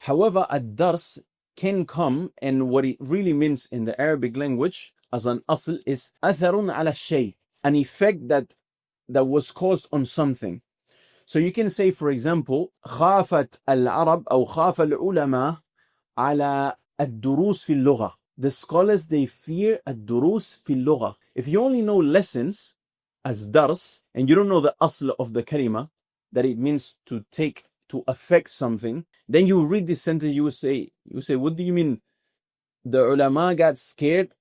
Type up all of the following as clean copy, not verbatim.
However, ad-dars can come, and what it really means in the Arabic language as an asl is atharun ala shay, an effect that was caused on something. So you can say, for example, خافت العرب أو خاف العلماء على الدروس في اللغة. The scholars, they fear الدروس في اللغة. If you only know lessons as dars, and you don't know the asl of the kalima, that it means to take, to affect something, then you read this sentence, you say, what do you mean? The ulama got scared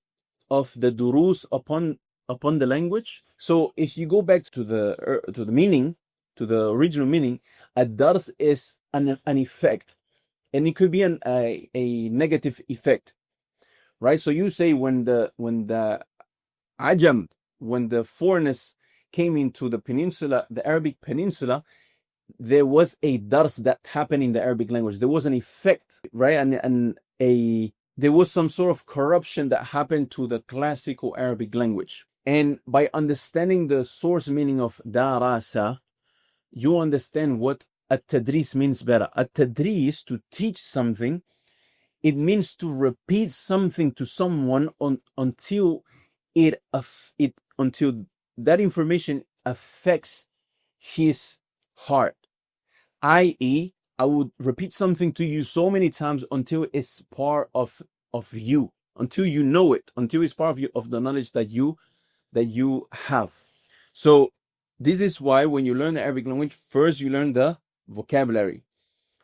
of the durus upon the language. So if you go back to the meaning, to the original meaning, a dars is an effect, and it could be a negative effect, right? So you say when the ajam, when the foreigners came into the peninsula, the Arabic peninsula, there was a dars that happened in the Arabic language. There was an effect, right? And there was some sort of corruption that happened to the classical Arabic language. And by understanding the source meaning of darasa, you understand what at-tadris means better. At-tadris, to teach something, it means to repeat something to someone until that information affects his heart. I.e., I would repeat something to you so many times until it's part of you, until you know it, until it's part of you, of the knowledge that you have. So this is why when you learn the Arabic language, first you learn the vocabulary.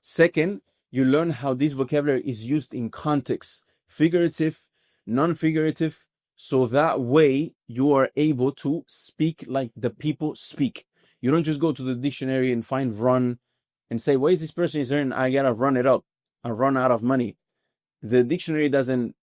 Second, you learn how this vocabulary is used in context, figurative, non-figurative, so that way you are able to speak like the people speak. You don't just go to the dictionary and find run and say, what is this person is earning? I gotta run it up. I run out of money. The dictionary doesn't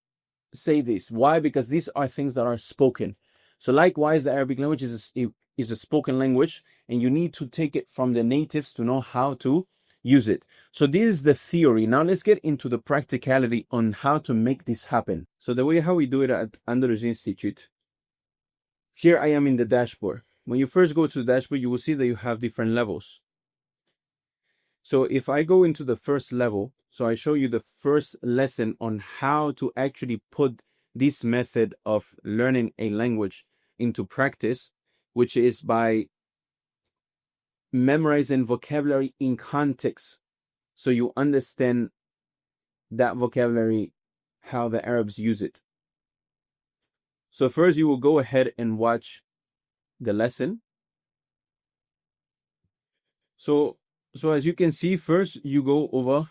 say this. Why? Because these are things that are spoken. So likewise, the Arabic language is a spoken language, and you need to take it from the natives to know how to use it. So this is the theory. Now let's get into the practicality on how to make this happen. So the way how we do it at Andalus Institute, here I am in the dashboard. When you first go to the dashboard, you will see that you have different levels. So if I go into the first level, so I show you the first lesson on how to actually put this method of learning a language into practice, which is by memorizing vocabulary in context, so you understand that vocabulary, how the Arabs use it. So first you will go ahead and watch the lesson. So as you can see, first you go over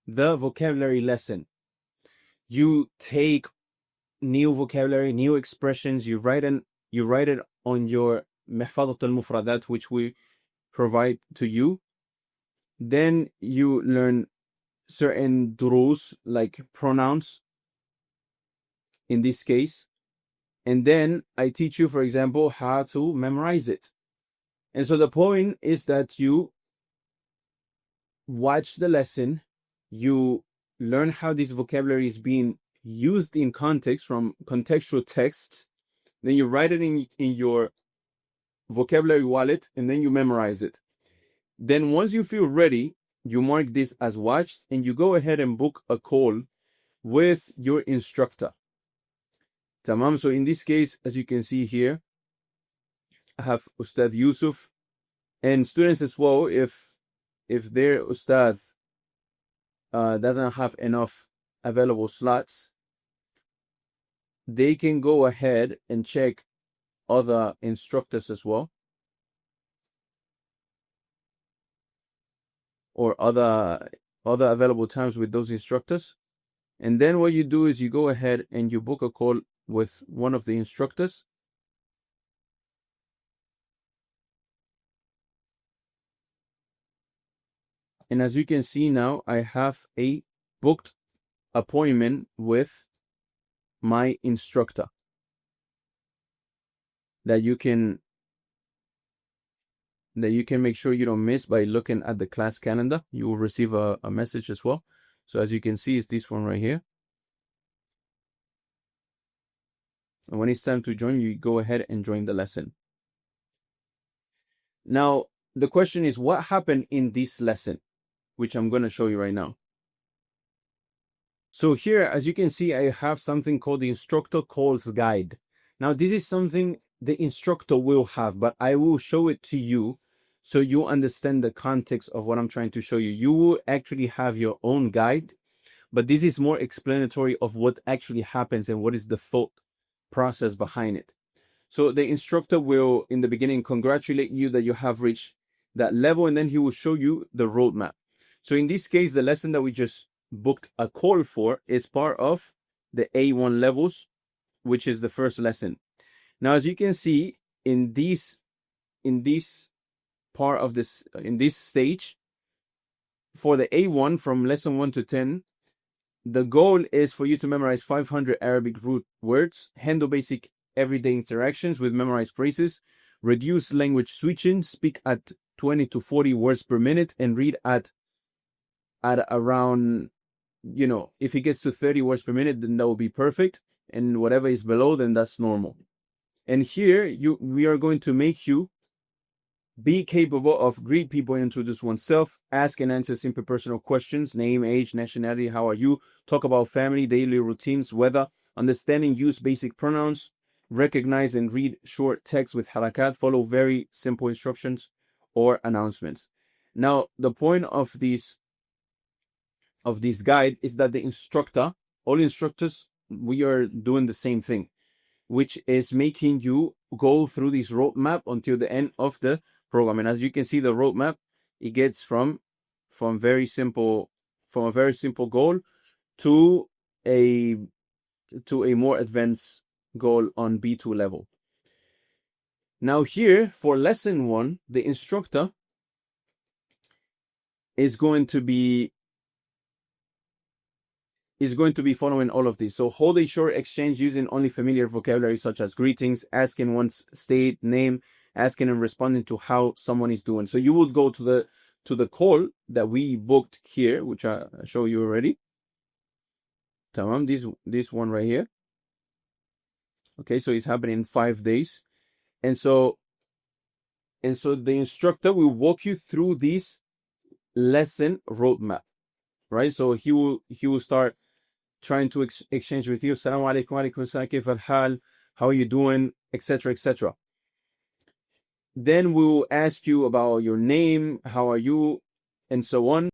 the vocabulary lesson. You take new vocabulary, new expressions, you write it on your Mahfadat al-Mufradat, which we provide to you. Then you learn certain durus, like pronouns in this case. And then I teach you, for example, how to memorize it. And so the point is that you watch the lesson, you learn how this vocabulary is being used in context from contextual texts, then you write it in your vocabulary wallet, and then you memorize it. Then once you feel ready, you mark this as watched, and you go ahead and book a call with your instructor. Tamam. So in this case, as you can see here, I have Ustad Yusuf, and students as well, if their Ustad doesn't have enough available slots, they can go ahead and check other instructors as well, or other available times with those instructors. And then what you do is you go ahead and you book a call with one of the instructors. And as you can see now, I have a booked appointment with my instructor that you can make sure you don't miss by looking at the class calendar. You will receive a message as well. So as you can see, it's this one right here. And when it's time to join, you go ahead and join the lesson. Now, the question is, what happened in this lesson, which I'm going to show you right now. So here, as you can see, I have something called the instructor calls guide. Now, this is something the instructor will have, but I will show it to you so you understand the context of what I'm trying to show you. You will actually have your own guide, but this is more explanatory of what actually happens and what is the thought process behind it. So the instructor will, in the beginning, congratulate you that you have reached that level, and then he will show you the roadmap. So in this case, the lesson that we just booked a call for is part of the A1 levels, which is the first lesson. Now, as you can see in this part of this, in this stage, for the A1 from lesson 1 to 10, the goal is for you to memorize 500 Arabic root words, handle basic everyday interactions with memorized phrases, reduce language switching, speak at 20 to 40 words per minute, and read at around, you know, if it gets to 30 words per minute, then that will be perfect. And whatever is below, then that's normal. And here we are going to make you be capable of greet people and introduce oneself, ask and answer simple personal questions, name, age, nationality, how are you, talk about family, daily routines, weather, understanding, use basic pronouns, recognize and read short text with harakat, follow very simple instructions or announcements. Now, the point of this guide is that the instructor, all instructors, we are doing the same thing, which is making you go through this roadmap until the end of the program. And as you can see, the roadmap, it gets from a very simple goal to a more advanced goal on B2 level. Now here for lesson 1, the instructor is going to be following all of these. So hold a short exchange using only familiar vocabulary such as greetings, asking one's state, name, asking and responding to how someone is doing. So you would go to the call that we booked here, which I show you already. Tamam, this one right here. Okay, so it's happening in 5 days. And so the instructor will walk you through this lesson roadmap, right? So he will start trying to exchange with you. Assalamu alaikum, alaikum assalam, kayf al-hal, how are you doing, etc., etc. Then we will ask you about your name, how are you, and so on.